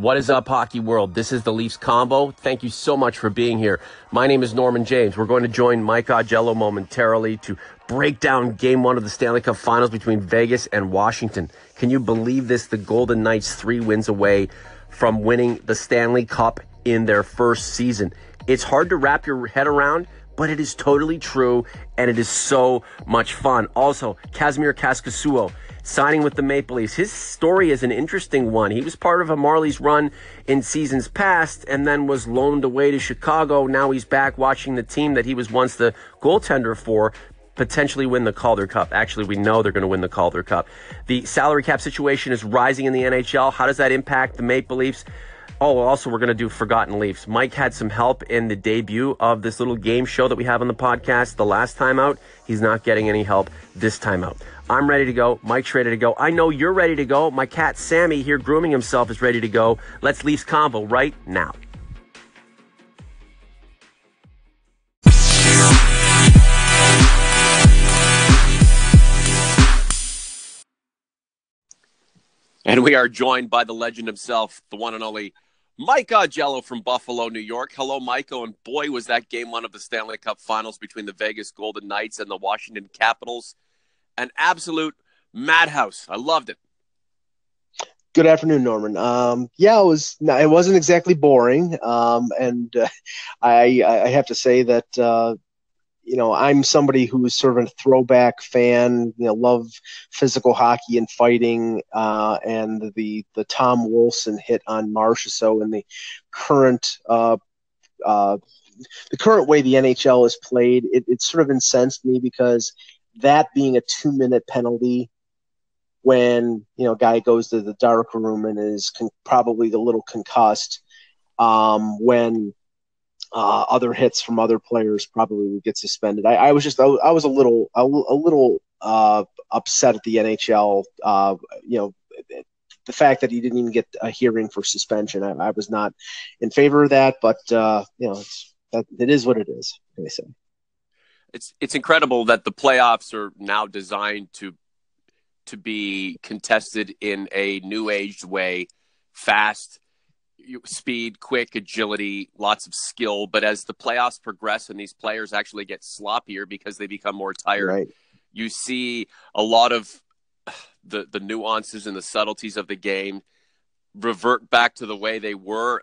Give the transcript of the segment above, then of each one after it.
What is up, hockey world? This is the Leafs Convo. Thank you so much for being here. My name is Norman James. We're going to join Mike Augello momentarily to break down Game 1 of the Stanley Cup Finals between Vegas and Washington. Can you believe this? The Golden Knights 3 wins away from winning the Stanley Cup in their first season. It's hard to wrap your head around, but it is totally true, and it is so much fun. Also, Kasimir Kaskisuo signing with the Maple Leafs. His story is an interesting one. He was part of a Marlies run in seasons past and then was loaned away to Chicago. Now he's back watching the team that he was once the goaltender for potentially win the Calder Cup. Actually, we know they're going to win the Calder Cup. The salary cap situation is rising in the NHL. How does that impact the Maple Leafs? Oh, also, we're going to do Forgotten Leafs. Mike had some help in the debut of this little game show that we have on the podcast the last time out. He's not getting any help this time out. I'm ready to go. Mike's ready to go. I know you're ready to go. My cat Sammy here grooming himself is ready to go. Let's Leafs Convo right now. And we are joined by the legend himself, the one and only Mike Augello from Buffalo, New York. Hello, Michael. And boy, was that Game 1 of the Stanley Cup Finals between the Vegas Golden Knights and the Washington Capitals an absolute madhouse. I loved it. Good afternoon, Norman. It wasn't exactly boring. I have to say that, I'm somebody who is sort of a throwback fan, love physical hockey and fighting, and the Tom Wilson hit on Marchessault and the current way the NHL is played, it sort of incensed me because that being a 2-minute penalty when, a guy goes to the dark room and is probably a little concussed, when other hits from other players probably would get suspended. I was a little upset at the NHL. The fact that he didn't even get a hearing for suspension, I was not in favor of that. But it is what it is. What can I say? It's incredible that the playoffs are now designed to be contested in a new age way, fast. Speed, quick, agility, lots of skill. But as the playoffs progress and these players actually get sloppier because they become more tired, right, you see a lot of the nuances and the subtleties of the game revert back to the way they were,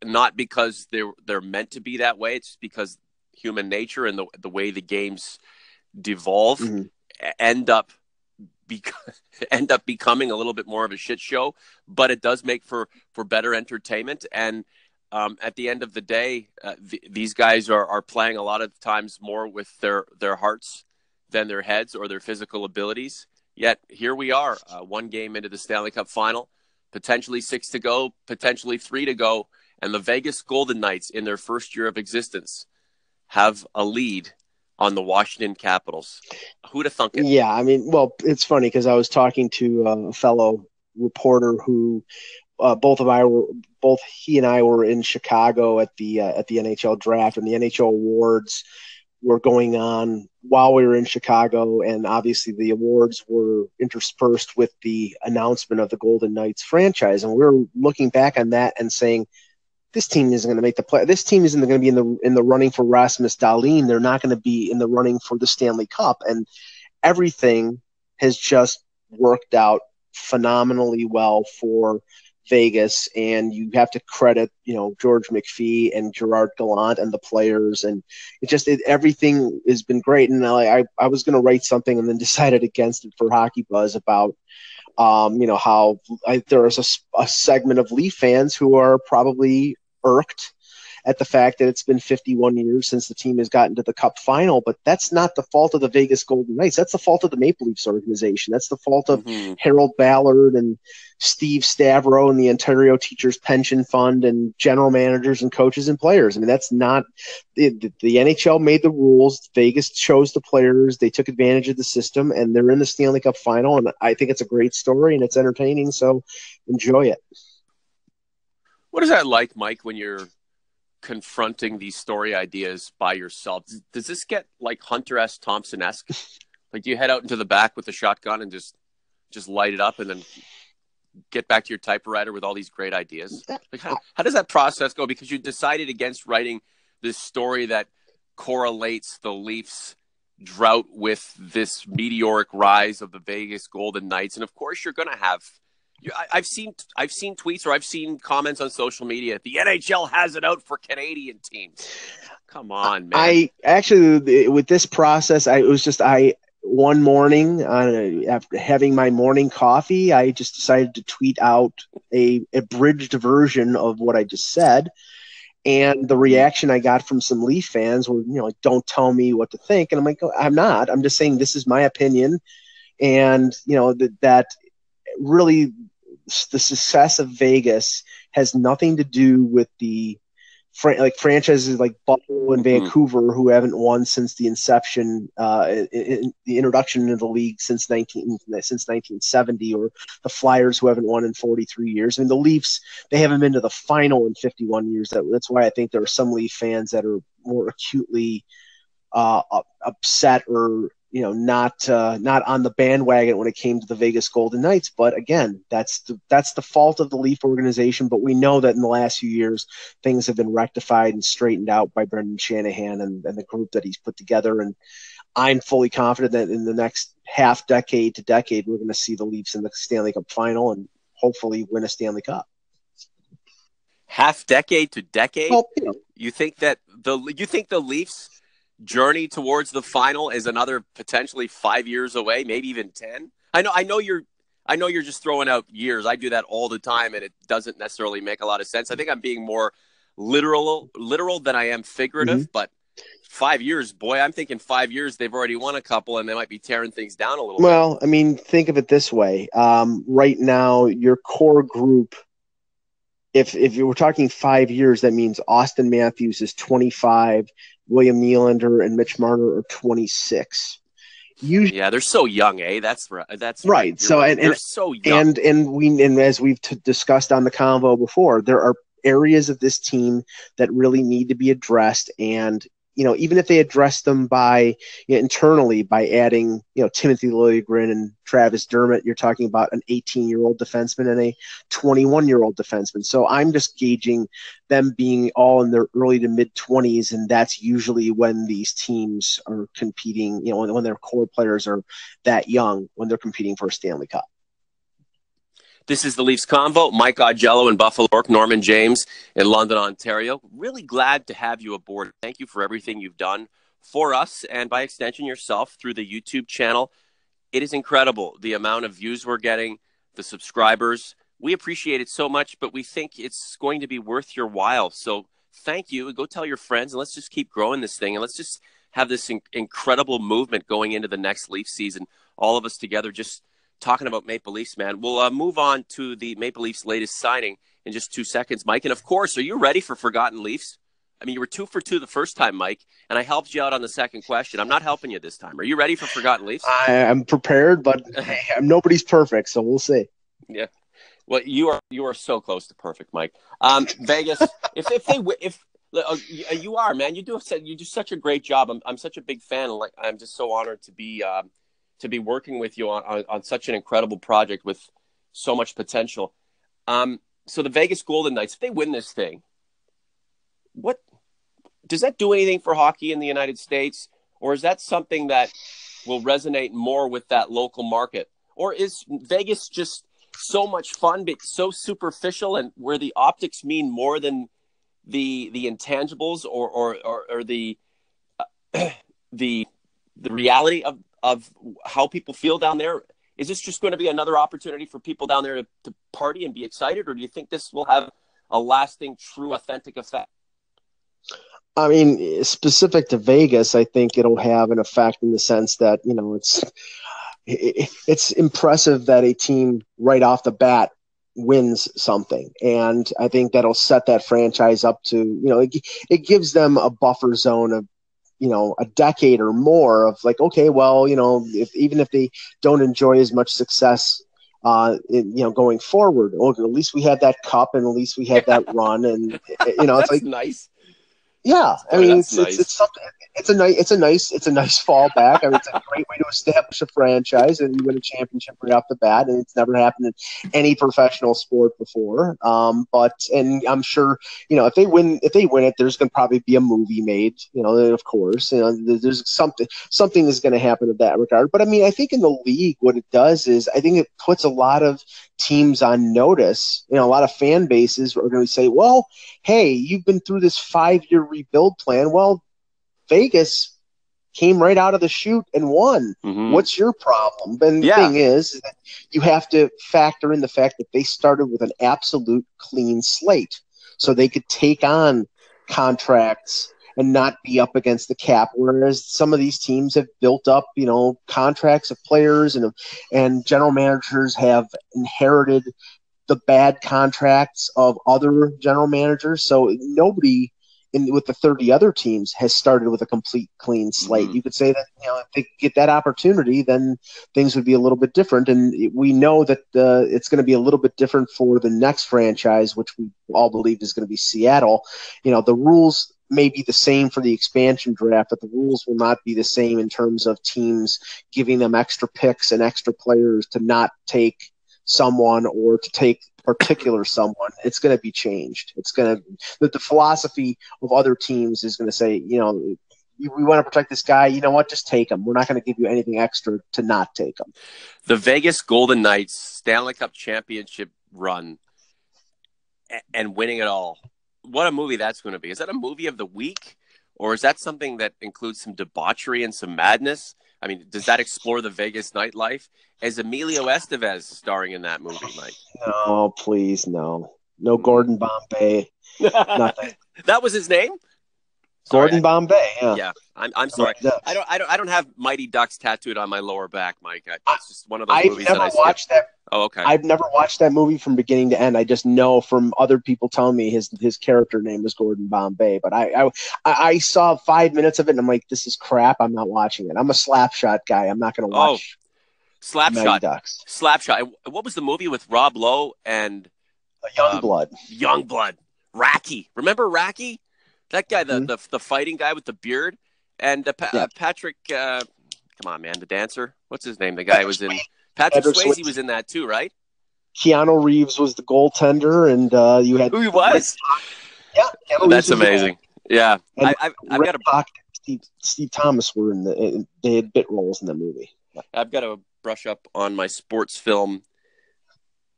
not because they're meant to be that way. It's because human nature and the way the games devolve end up becoming a little bit more of a shit show, but it does make for better entertainment. And at the end of the day, these guys are playing a lot of times more with their hearts than their heads or their physical abilities. Yet here we are, one game into the Stanley Cup Final, potentially 6 to go, potentially 3 to go, and the Vegas Golden Knights in their first year of existence have a lead on the Washington Capitals. Who'd have thunk it? Yeah, it's funny because I was talking to a fellow reporter who both he and I were in Chicago at the NHL draft, and the NHL awards were going on while we were in Chicago, and obviously the awards were interspersed with the announcement of the Golden Knights franchise, and we were looking back on that and saying, this team isn't going to make the play. This team isn't going to be in the running for Rasmus Dahlin. They're not going to be in the running for the Stanley Cup. And everything has just worked out phenomenally well for Vegas. And you have to credit, George McPhee and Gerard Gallant and the players. And everything has been great. And I was going to write something and then decided against it for Hockey Buzz about how there is a segment of Leaf fans who are probably irked at the fact that it's been 51 years since the team has gotten to the Cup Final, but that's not the fault of the Vegas Golden Knights. That's the fault of the Maple Leafs organization. That's the fault of Harold Ballard and Steve Stavro and the Ontario Teachers Pension Fund and general managers and coaches and players. That's not the NHL made the rules. Vegas chose the players. They took advantage of the system, and they're in the Stanley Cup Final. And I think it's a great story and it's entertaining. So enjoy it. What is that like, Mike, when you're confronting these story ideas by yourself? Does this get like Hunter S. Thompson-esque? Like, do you head out into the back with a shotgun and just light it up and then get back to your typewriter with all these great ideas? Like how does that process go? Because you decided against writing this story that correlates the Leafs drought with this meteoric rise of the Vegas Golden Knights. And of course you're going to have, I've seen tweets or I've seen comments on social media. The NHL has it out for Canadian teams. Come on, man. I actually, with this process, one morning, after having my morning coffee, I just decided to tweet out a abridged version of what I just said. And the reaction I got from some Leaf fans were, like, don't tell me what to think. And I'm like, I'm not. I'm just saying this is my opinion. And, that really the success of Vegas has nothing to do with the franchises like Buffalo and Vancouver, who haven't won since the inception, in the introduction into the league since 1970, or the Flyers, who haven't won in 43 years. I mean, the Leafs, they haven't been to the final in 51 years. That's why I think there are some Leaf fans that are more acutely upset or not on the bandwagon when it came to the Vegas Golden Knights. But again, that's the fault of the Leaf organization. But we know that in the last few years, things have been rectified and straightened out by Brendan Shanahan and the group that he's put together. And I'm fully confident that in the next half decade to decade, we're going to see the Leafs in the Stanley Cup final and hopefully win a Stanley Cup. Half decade to decade? Well, you think the Leafs journey towards the final is another potentially 5 years away, maybe even 10? I know you're just throwing out years. I do that all the time, and it doesn't necessarily make a lot of sense. I think I'm being more literal than I am figurative. But 5 years, boy, I'm thinking 5 years. They've already won a couple, and they might be tearing things down a little bit. Well, I mean, think of it this way. Right now, your core group, if you were talking 5 years, that means Austin Matthews is 25. William Nylander and Mitch Marner are 26. They're so young, eh? That's right. Right. So they're so young. And as we've discussed on the convo before, there are areas of this team that really need to be addressed. And even if they address them by internally by adding Timothy Liljegren and Travis Dermott, you're talking about an 18-year-old defenseman and a 21-year-old defenseman. So I'm just gauging them being all in their early to mid 20s, and that's usually when these teams are competing. When their core players are that young, when they're competing for a Stanley Cup. This is the Leafs Convo. Mike Augello in Buffalo, York, Norman James in London, Ontario. Really glad to have you aboard. Thank you for everything you've done for us and by extension yourself through the YouTube channel. It is incredible the amount of views we're getting, the subscribers. We appreciate it so much, but we think it's going to be worth your while. So thank you. Go tell your friends, and let's just keep growing this thing. And let's just have this incredible movement going into the next Leafs season. All of us together just talking about Maple Leafs, man. We'll move on to the Maple Leafs' latest signing in just 2 seconds, Mike. And, of course, are you ready for Forgotten Leafs? I mean, you were 2 for 2 the first time, Mike, and I helped you out on the second question. I'm not helping you this time. Are you ready for Forgotten Leafs? I'm prepared, but nobody's perfect, so we'll see. Yeah. Well, you are so close to perfect, Mike. Vegas, you are, man. You do such a great job. I'm such a big fan. And I'm just so honored to be working with you on such an incredible project with so much potential. So the Vegas Golden Knights, if they win this thing, what does that do anything for hockey in the United States? Or is that something that will resonate more with that local market? Or is Vegas just so much fun, but so superficial, and where the optics mean more than the intangibles or the reality of how people feel down there? Is this just going to be another opportunity for people down there to party and be excited? Or do you think this will have a lasting, true, authentic effect? I mean, specific to Vegas, I think it'll have an effect in the sense that, it's impressive that a team right off the bat wins something. And I think that'll set that franchise up to, it gives them a buffer zone of, a decade or more of like, okay, well, even if they don't enjoy as much success, going forward, at least we had that cup and at least we had that run. And, it's That's like, nice. Yeah. I mean, it's nice. it's something. it's a nice fallback. I mean, it's a great way to establish a franchise and you win a championship right off the bat, and it's never happened in any professional sport before. And I'm sure, if they win it, there's going to probably be a movie made. Of course, there's something is going to happen in that regard. But I mean, I think in the league, what it does is I think it puts a lot of teams on notice. A lot of fan bases are going to say, well, hey, you've been through this 5-year rebuild plan. Well, Vegas came right out of the chute and won. Mm-hmm. What's your problem? And the thing is that you have to factor in the fact that they started with an absolute clean slate, so they could take on contracts and not be up against the cap, whereas some of these teams have built up, contracts of players and general managers have inherited the bad contracts of other general managers. So nobody with the 30 other teams has started with a complete clean slate. Mm-hmm. You could say that, if they get that opportunity, then things would be a little bit different. And we know that it's going to be a little bit different for the next franchise, which we all believe is going to be Seattle. The rules may be the same for the expansion draft, but the rules will not be the same in terms of teams giving them extra picks and extra players to not take someone or to take particular someone. It's going to be changed. It's going to the philosophy of other teams is going to say, we want to protect this guy. You know what? Just take him. We're not going to give you anything extra to not take him. The Vegas Golden Knights Stanley Cup championship run and winning it all. What a movie that's going to be. Is that a movie of the week, or is that something that includes some debauchery and some madness? I mean, does that explore the Vegas nightlife? Is Emilio Estevez starring in that movie, Mike? No, please, no. No Gordon Bombay. Nothing. That was his name? Gordon Bombay, yeah. Yeah, I'm sorry. I don't have Mighty Ducks tattooed on my lower back, Mike. It's just one of those movies that I watched that. Oh, okay. I've never watched that movie from beginning to end. I just know from other people telling me his character name was Gordon Bombay. But I saw 5 minutes of it and I'm like, this is crap. I'm not watching it. I'm a Slapshot guy. I'm not going to watch. Slapshot. Ducks. Slapshot. What was the movie with Rob Lowe and Youngblood? Youngblood. Racky. Remember Racky? That guy, the fighting guy with the beard, and Patrick. Come on, man, the dancer. What's his name? The guy was in. Patrick Swayze was in that too, right? Keanu Reeves was the goaltender, and you had who he was. Yeah, that's amazing. Yeah, I've got Steve Thomas were in they had bit roles in the movie. I've got to brush up on my sports film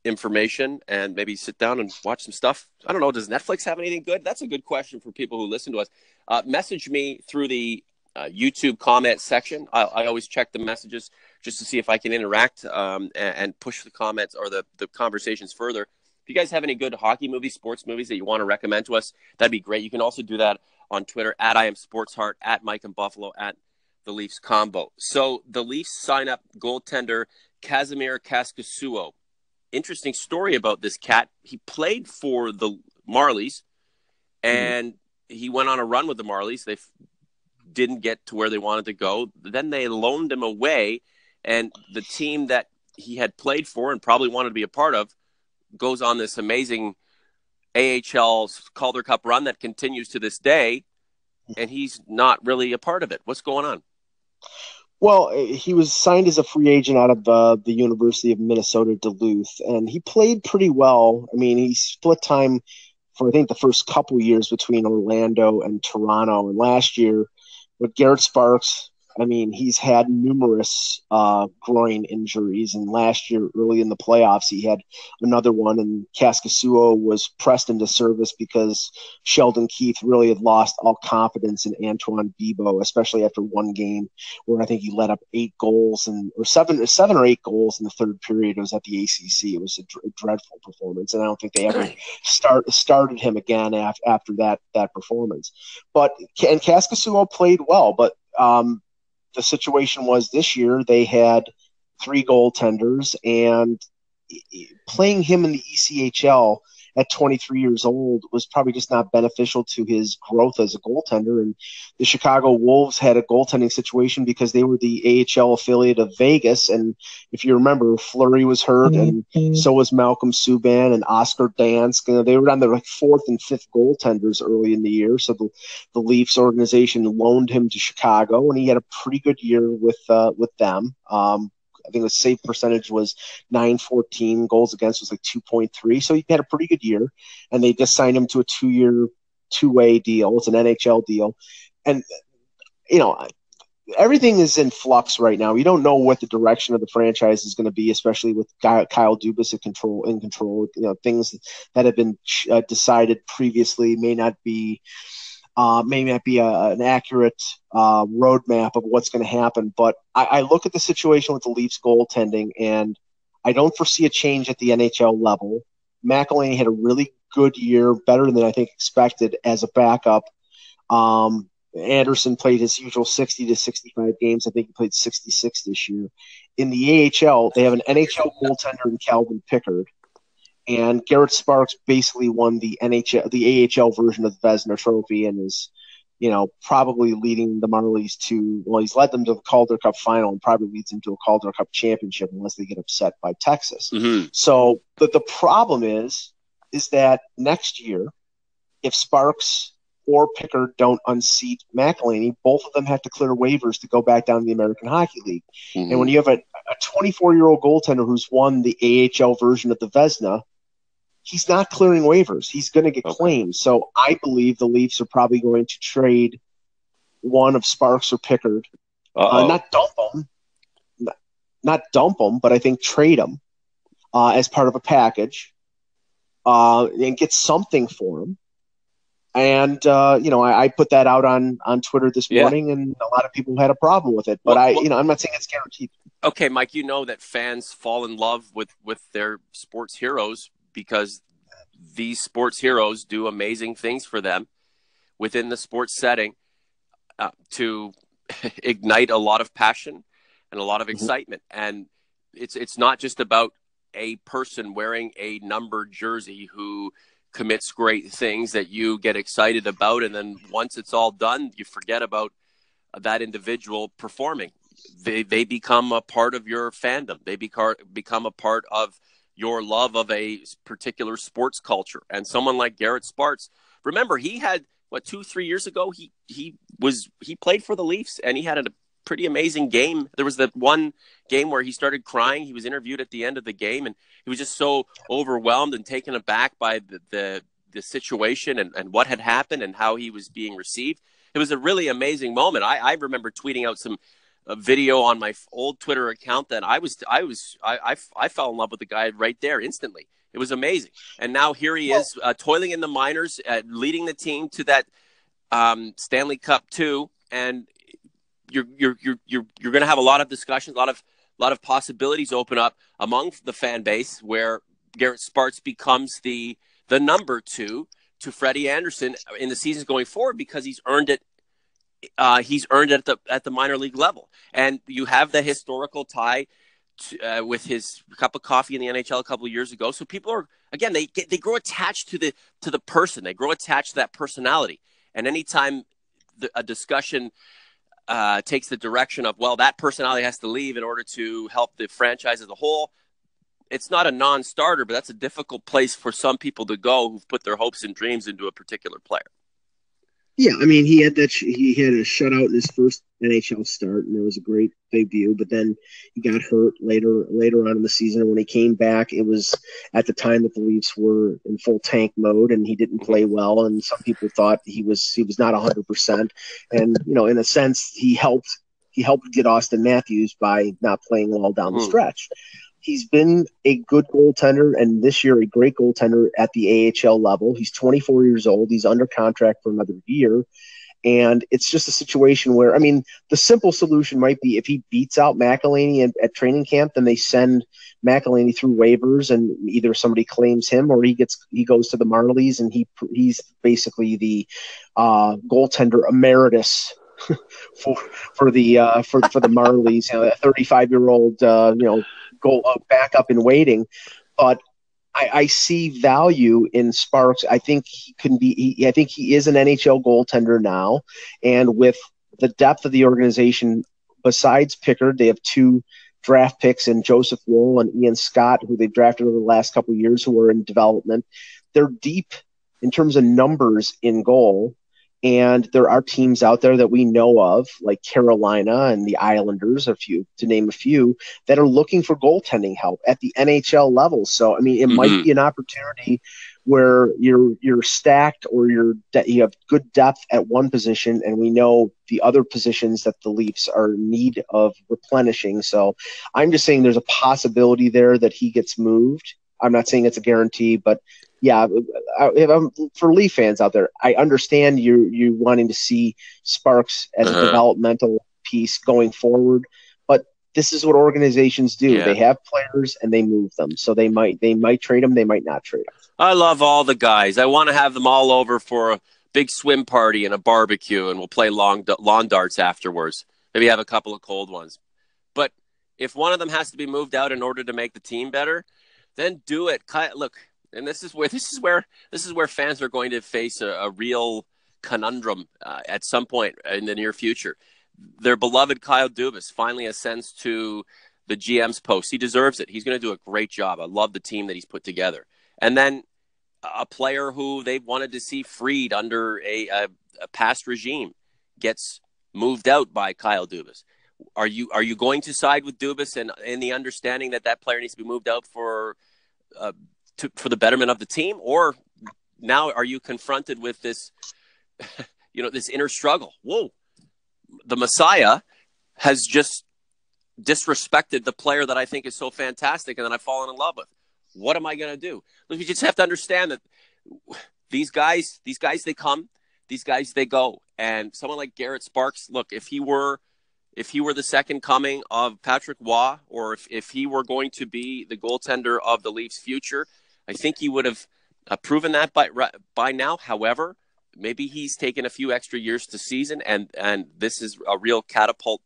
information and maybe sit down and watch some stuff. I don't know. Does Netflix have anything good? That's a good question for people who listen to us. Message me through the YouTube comment section. I always check the messages just to see if I can interact and push the comments or the conversations further. If you guys have any good hockey movies, sports movies that you want to recommend to us, that'd be great. You can also do that on Twitter at I Am Sports Heart, at Mike and Buffalo, at the Leafs Convo. So the Leafs sign up goaltender Kasimir Kaskisuo. Interesting story about this cat. He played for the Marlies, and he went on a run with the Marlies. They didn't get to where they wanted to go. Then they loaned him away, and the team that he had played for and probably wanted to be a part of goes on this amazing AHL Calder Cup run that continues to this day, and he's not really a part of it. What's going on? Well, he was signed as a free agent out of the University of Minnesota Duluth, and he played pretty well. I mean, he split time for, I think, the first couple years between Orlando and Toronto. And last year with Garret Sparks, I mean, he's had numerous groin injuries, and last year, early in the playoffs, he had another one, and Kaskisuo was pressed into service because Sheldon Keefe really had lost all confidence in Antoine Bibeau, especially after one game where I think he let up 8 goals or 7 or 8 goals in the third period. It was at the ACC. It was a dreadful performance, and I don't think they ever started him again after that performance. But and Kaskisuo played well, but the situation was this year they had 3 goaltenders, and playing him in the ECHL at 23 years old was probably just not beneficial to his growth as a goaltender. And the Chicago Wolves had a goaltending situation because they were the AHL affiliate of Vegas. And if you remember, Fleury was hurt, and so was Malcolm Subban and Oscar Dansk. You know, they were on their fourth and fifth goaltenders early in the year. So the Leafs organization loaned him to Chicago, and he had a pretty good year with them. I think the save percentage was .914, goals against was like 2.3. So he had a pretty good year, and they just signed him to a 2-year, two-way deal. It's an NHL deal. And, you know, everything is in flux right now. You don't know what the direction of the franchise is going to be, especially with Kyle Dubas in control. You know, things that have been decided previously may not be an accurate roadmap of what's going to happen. But I look at the situation with the Leafs goaltending, and I don't foresee a change at the NHL level. McElhinney had a really good year, better than I think expected as a backup. Anderson played his usual 60 to 65 games. I think he played 66 this year. In the AHL, they have an NHL goaltender in Calvin Pickard. And Garret Sparks basically won the AHL version of the Vezina Trophy, and is, you know, probably leading the Marlies to, well, he's led them to the Calder Cup Final and probably leads them to a Calder Cup championship unless they get upset by Texas. Mm-hmm. So the problem is that next year, if Sparks or Pickard don't unseat McElhinney, both of them have to clear waivers to go back down to the American Hockey League. Mm-hmm. And when you have a 24-year-old goaltender who's won the AHL version of the Vezina, he's not clearing waivers. He's going to get claimed. So I believe the Leafs are probably going to trade one of Sparks or Pickard. Not dump them, but I think trade them as part of a package and get something for them. And, you know, I put that out on Twitter this morning, and a lot of people had a problem with it. But I'm not saying it's guaranteed. Okay, Mike, you know that fans fall in love with their sports heroes because these sports heroes do amazing things for them within the sports setting to ignite a lot of passion and a lot of excitement. And it's not just about a person wearing a numbered jersey who commits great things that you get excited about, and then once it's all done, you forget about that individual performing. They become a part of your fandom. They become a part of your love of a particular sports culture. And someone like Garret Sparks, remember, he had 2-3 years ago, he played for the Leafs, and he had a pretty amazing game. There was that one game where he started crying. He was interviewed at the end of the game, and he was just so overwhelmed and taken aback by the situation and what had happened and how he was being received. It was a really amazing moment. I remember tweeting out some video on my old Twitter account that I fell in love with the guy right there instantly. It was amazing. And now here he is toiling in the minors, leading the team to that Stanley Cup 2, and you're going to have a lot of discussions, a lot of possibilities open up among the fan base where Garret Sparks becomes the number 2 to Freddie Anderson in the seasons going forward, because he's earned it. He's earned it at the minor league level, and you have the historical tie with his cup of coffee in the NHL a couple of years ago. So people are, again, they grow attached to the person. They grow attached to that personality, and anytime a discussion takes the direction of, well, that personality has to leave in order to help the franchise as a whole, it's not a non-starter, but that's a difficult place for some people to go who've put their hopes and dreams into a particular player. Yeah, I mean, he had a shutout in his first NHL start, and it was a great debut. But then he got hurt later on in the season. And when he came back, it was at the time that the Leafs were in full tank mode, and he didn't play well. And some people thought he was not 100%. And you know, in a sense, he helped get Austin Matthews by not playing well down the stretch. He's been a good goaltender, and this year a great goaltender at the AHL level. He's 24 years old. He's under contract for another year. And it's just a situation where, I mean, the simple solution might be if he beats out McElhinney at training camp, then they send McElhinney through waivers, and either somebody claims him or he goes to the Marlies, and he's basically the goaltender emeritus for the Marlies, a 35-year-old goal backup in waiting. But I see value in Sparks. I think he can be. I think he is an NHL goaltender now, and with the depth of the organization, besides Pickard, they have two draft picks in Joseph Woll and Ian Scott, who they've drafted over the last couple of years, who are in development. They're deep in terms of numbers in goal. And there are teams out there that we know of, like Carolina and the Islanders, to name a few, that are looking for goaltending help at the NHL level. So, I mean, it might be an opportunity where you're stacked, or you have good depth at one position, and we know the other positions that the Leafs are in need of replenishing. So, I'm just saying there's a possibility there that he gets moved. I'm not saying it's a guarantee, but yeah, for Leaf fans out there, I understand you wanting to see Sparks as a developmental piece going forward, but this is what organizations do. Yeah. They have players and they move them. So they might trade them, they might not trade them. I love all the guys. I want to have them all over for a big swim party and a barbecue, and we'll play lawn darts afterwards. Maybe have a couple of cold ones. But if one of them has to be moved out in order to make the team better, then do it. Look. And this is where fans are going to face a real conundrum at some point in the near future. Their beloved Kyle Dubas finally ascends to the GM's post. He deserves it. He's going to do a great job. I love the team that he's put together. And then a player who they wanted to see freed under a past regime gets moved out by Kyle Dubas. Are you going to side with Dubas and in the understanding that player needs to be moved out for the betterment of the team, or now are you confronted with this, this inner struggle? Whoa, the Messiah has just disrespected the player that I think is so fantastic and that I've fallen in love with. What am I going to do? Look, you just have to understand that these guys, they come, these guys, they go. And someone like Garret Sparks, look, if he were the second coming of Patrick Waugh, or if he were going to be the goaltender of the Leafs' future, I think he would have proven that by now. However, maybe he's taken a few extra years to season, and this is a real catapulted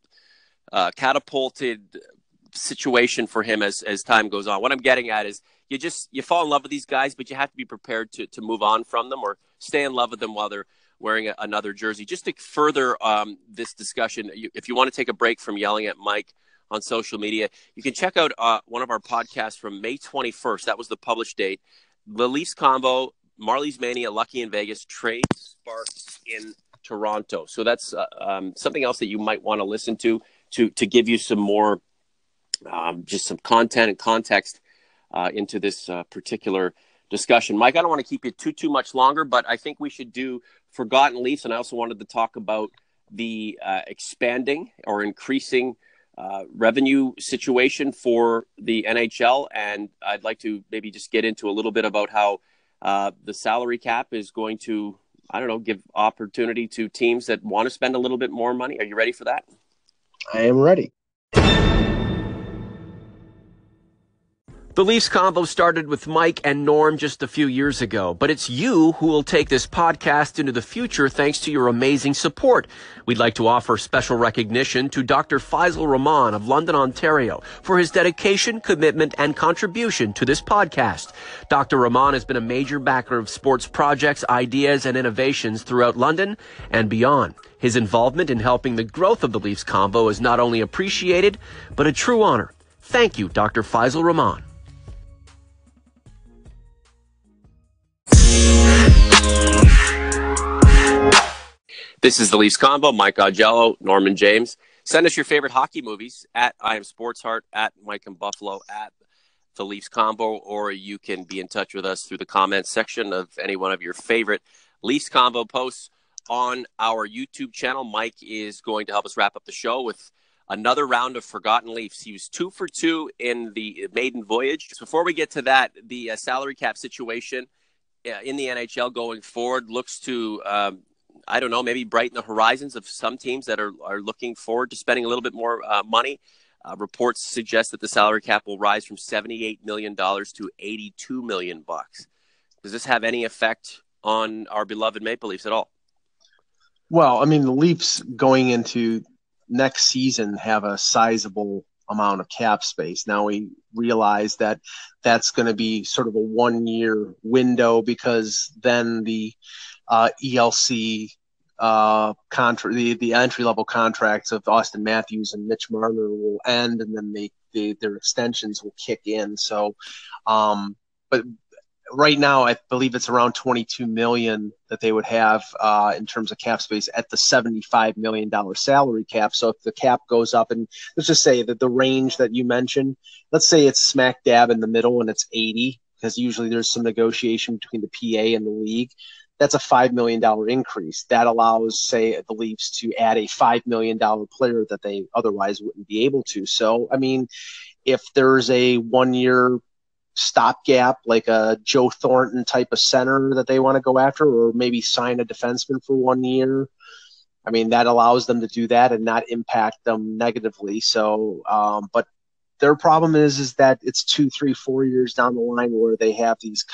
situation for him as time goes on. What I'm getting at is you fall in love with these guys, but you have to be prepared to move on from them or stay in love with them while they're wearing another jersey. Just to further this discussion, if you want to take a break from yelling at Mike on social media, you can check out one of our podcasts from May 21st. That was the published date. The Leafs Convo, Marlies Mania, Lucky in Vegas, trade Sparks in Toronto. So that's something else that you might want to listen to give you some more, just some content and context into this particular discussion. Mike, I don't want to keep you too much longer, but I think we should do Forgotten Leafs, and I also wanted to talk about the expanding or increasing revenue situation for the NHL, and I'd like to maybe just get into a little bit about how the salary cap is going to, give opportunity to teams that want to spend a little bit more money. Are you ready for that? I am ready. The Leafs Convo started with Mike and Norm just a few years ago, but it's you who will take this podcast into the future thanks to your amazing support. We'd like to offer special recognition to Dr. Faisal Rahman of London, Ontario, for his dedication, commitment, and contribution to this podcast. Dr. Rahman has been a major backer of sports projects, ideas, and innovations throughout London and beyond. His involvement in helping the growth of the Leafs Convo is not only appreciated, but a true honor. Thank you, Dr. Faisal Rahman. This is the Leafs Convo. Mike Augello, Norman James. Send us your favorite hockey movies at I Am Sports Heart, at Mike and Buffalo, at the Leafs Convo, or you can be in touch with us through the comments section of any one of your favorite Leafs Convo posts on our YouTube channel. Mike is going to help us wrap up the show with another round of Forgotten Leafs. He was 2 for 2 in the maiden voyage. So before we get to that, the salary cap situation in the NHL going forward looks to, maybe brighten the horizons of some teams that are looking forward to spending a little bit more money. Reports suggest that the salary cap will rise from $78 million to $82 million. Does this have any effect on our beloved Maple Leafs at all? Well, I mean, the Leafs going into next season have a sizable amount of cap space. Now we realize that that's going to be sort of a 1-year window, because then the ELC the entry level contracts of Austin Matthews and Mitch Marner will end, and then their extensions will kick in. So, but right now, I believe it's around $22 million that they would have in terms of cap space at the $75 million salary cap. So if the cap goes up, and let's just say that the range that you mentioned, let's say it's smack dab in the middle and it's 80, because usually there's some negotiation between the PA and the league. That's a $5 million increase. That allows, say, the Leafs to add a $5 million player that they otherwise wouldn't be able to. So, I mean, if there's a 1-year stopgap, like a Joe Thornton type of center that they want to go after, or maybe sign a defenseman for 1 year, I mean, that allows them to do that and not impact them negatively. So, but their problem is that it's 2, 3, 4 years down the line where they have these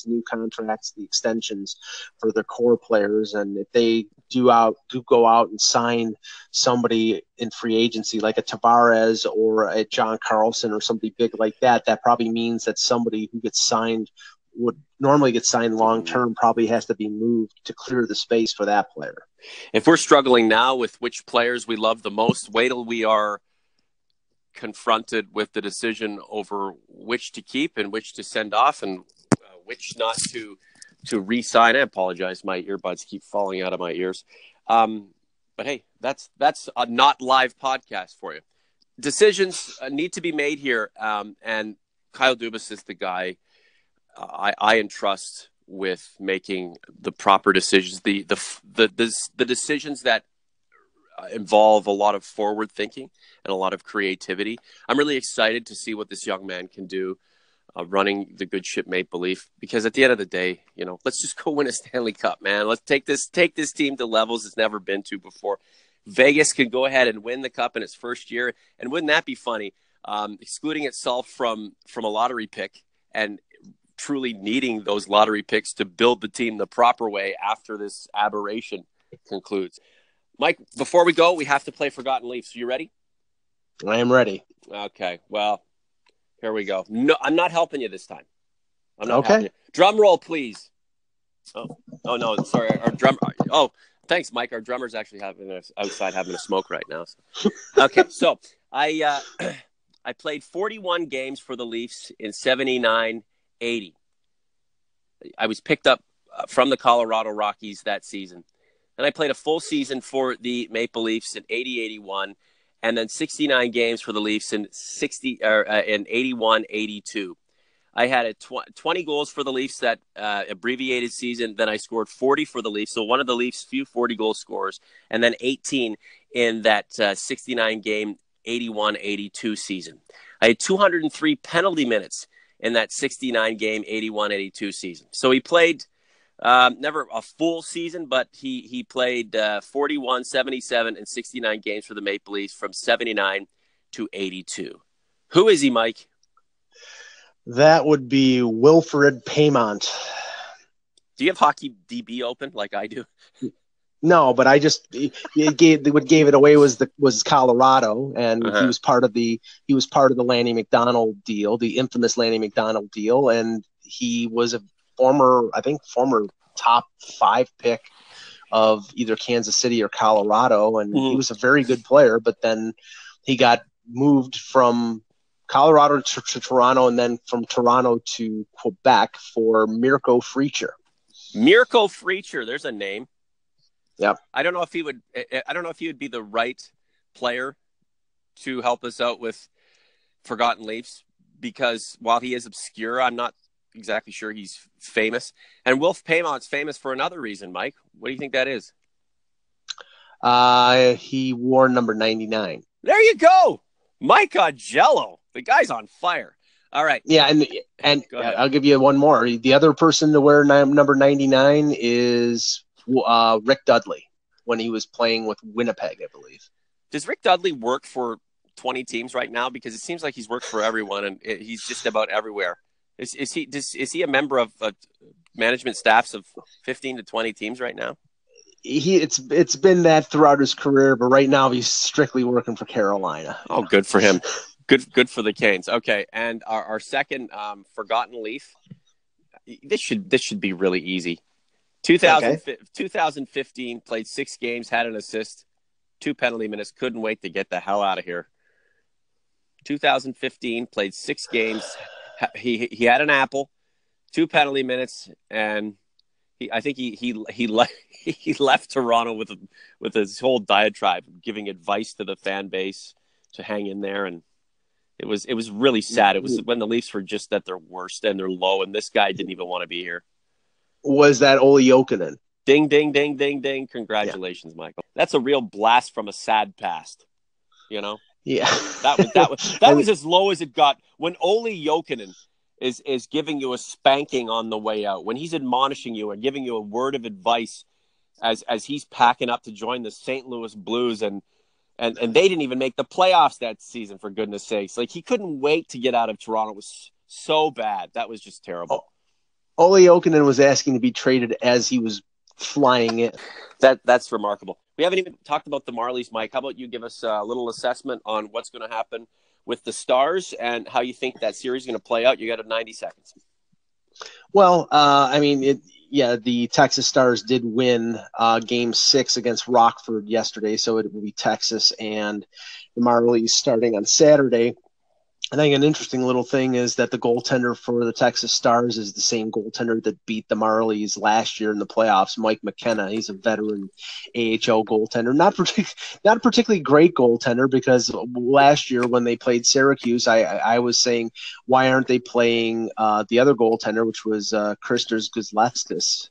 new contracts, the extensions for their core players, and if they do go out and sign somebody in free agency like a Tavares or a John Carlson or somebody big like that, that probably means that somebody who gets signed would normally get signed long term probably has to be moved to clear the space for that player. If we're struggling now with which players we love the most, wait till we are confronted with the decision over which to keep and which to send off, and which not to re-sign. I apologize, my earbuds keep falling out of my ears. But hey, that's a not live podcast for you. Decisions need to be made here, and Kyle Dubas is the guy I entrust with making the proper decisions. The decisions that involve a lot of forward thinking and a lot of creativity. I'm really excited to see what this young man can do running the good ship Maple Leaf, because at the end of the day, let's just go win a Stanley Cup, man. Let's take this team to levels it's never been to before. Vegas could go ahead and win the cup in its first year, and wouldn't that be funny? Excluding itself from a lottery pick and truly needing those lottery picks to build the team the proper way after this aberration concludes. Mike, before we go, we have to play Forgotten Leafs. Are you ready? I am ready. Okay, well, here we go. No, I'm not helping you this time. I'm not okay. helping you. Drum roll, please. Oh no, sorry. Our drummer. Oh, thanks, Mike. Our drummer's actually outside having a smoke right now. So. Okay, so I played 41 games for the Leafs in 79-80. I was picked up from the Colorado Rockies that season. And I played a full season for the Maple Leafs in 80-81, and then 69 games for the Leafs in 81-82. I had 20 goals for the Leafs that abbreviated season. Then I scored 40 for the Leafs, so one of the Leafs' few 40-goal scorers, and then 18 in that 69-game 81-82 season. I had 203 penalty minutes in that 69-game 81-82 season. So he played never a full season, but he played 41, 77, and 69 games for the Maple Leafs from 79 to 82. Who is he, Mike? That would be Wilfred Paiement. Do you have Hockey DB open like I do? No, but I just what gave it away was Colorado, and he was part of the Lanny McDonald deal, the infamous Lanny McDonald deal, and he was a former top 5 pick of either Kansas City or Colorado, and he was a very good player, but then he got moved from Colorado to Toronto, and then from Toronto to Quebec for Mirko Freecher. Mirko Freecher, there's a name. Yep. I don't know if he would be the right player to help us out with Forgotten Leafs, because while he is obscure, I'm not exactly sure he's famous. And Wilf Paiment's famous for another reason, Mike. What do you think that is? He wore number 99. There you go. Mike Augello. The guy's on fire. All right. Yeah, and I'll give you one more. The other person to wear number 99 is Rick Dudley when he was playing with Winnipeg, I believe. Does Rick Dudley work for 20 teams right now? Because it seems like he's worked for everyone, and he's just about everywhere. Is he a member of management staffs of 15 to 20 teams right now? It's been that throughout his career, but right now he's strictly working for Carolina. Oh, good for him. Good for the Canes. Okay, and our second forgotten Leaf. This should be really easy. 2015, played 6 games, had an assist, 2 penalty minutes. Couldn't wait to get the hell out of here. 2015, played 6 games. He had an apple, 2 penalty minutes, and I think he left Toronto with his whole diatribe, giving advice to the fan base to hang in there, and it was really sad. It was when the Leafs were just at their worst and they're low, and this guy didn't even want to be here. Was that Ole Jokinen? Ding, ding, ding, ding, ding. Congratulations, Michael. That's a real blast from a sad past, you know? Yeah. That was as low as it got. When Ole Jokinen is giving you a spanking on the way out, when he's admonishing you and giving you a word of advice as he's packing up to join the St. Louis Blues, and they didn't even make the playoffs that season, for goodness sakes. Like, he couldn't wait to get out of Toronto. It was so bad. That was just terrible. Ole Jokinen was asking to be traded as he was flying in. That's remarkable. We haven't even talked about the Marlies, Mike. How about you give us a little assessment on what's going to happen with the Stars and how you think that series is going to play out? You got 90 seconds. Well, the Texas Stars did win Game 6 against Rockford yesterday, so it will be Texas and the Marlies starting on Saturday. I think an interesting little thing is that the goaltender for the Texas Stars is the same goaltender that beat the Marlies last year in the playoffs, Mike McKenna. He's a veteran AHL goaltender. Not a particularly great goaltender, because last year when they played Syracuse, I was saying, why aren't they playing the other goaltender, which was Kristers Gudlevskis,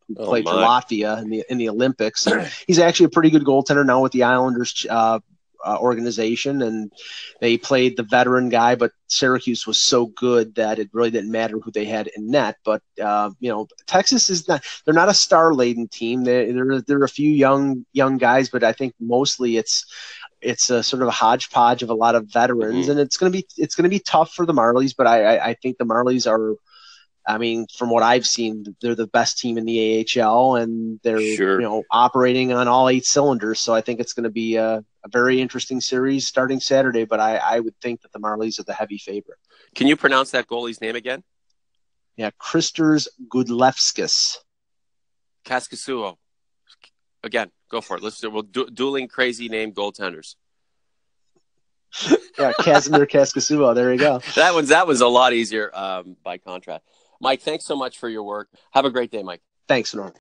who played for Latvia in the Olympics. He's actually a pretty good goaltender now with the Islanders organization, and they played the veteran guy, but Syracuse was so good that it really didn't matter who they had in net. But Texas is they're not a star-laden team. There are a few young guys, but I think mostly it's a sort of a hodgepodge of a lot of veterans, and it's going to be tough for the Marlies. But I think the Marlies are, I mean, from what I've seen, they're the best team in the AHL, and they're operating on all 8 cylinders. So I think it's going to be a very interesting series starting Saturday. But I would think that the Marlies are the heavy favorite. Can you pronounce that goalie's name again? Yeah, Kristers Gudlevskis. Kaskisuo. Again, go for it. Let's do. We'll dueling crazy name goaltenders. Yeah, Kasimir Kaskisuo. There you go. That was a lot easier by contrast. Mike, thanks so much for your work. Have a great day, Mike. Thanks, Norm.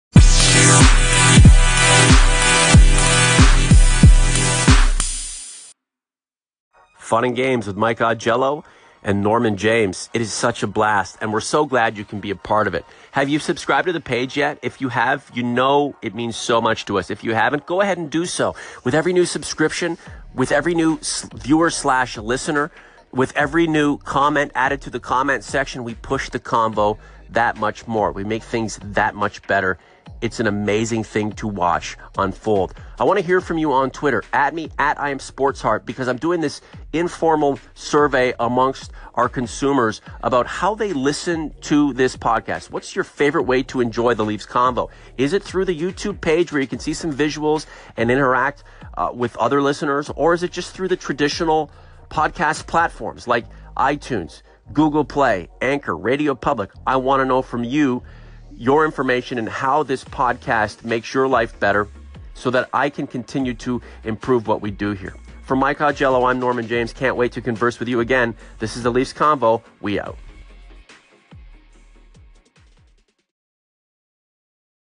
Fun and games with Mike Augello and Norman James. It is such a blast, and we're so glad you can be a part of it. Have you subscribed to the page yet? If you have, you know it means so much to us. If you haven't, go ahead and do so. With every new subscription, with every new viewer/listener, with every new comment added to the comment section, we push the convo that much more. We make things that much better. It's an amazing thing to watch unfold. I want to hear from you on Twitter. At me, @IamSportsHeart, because I'm doing this informal survey amongst our consumers about how they listen to this podcast. What's your favorite way to enjoy the Leafs Convo? Is it through the YouTube page where you can see some visuals and interact with other listeners, or is it just through the traditional podcast platforms like iTunes, Google Play, Anchor, Radio Public? I want to know from you your information and how this podcast makes your life better so that I can continue to improve what we do here. For Mike Augello, I'm Norman James. Can't wait to converse with you again. This is the Leafs Convo. We out.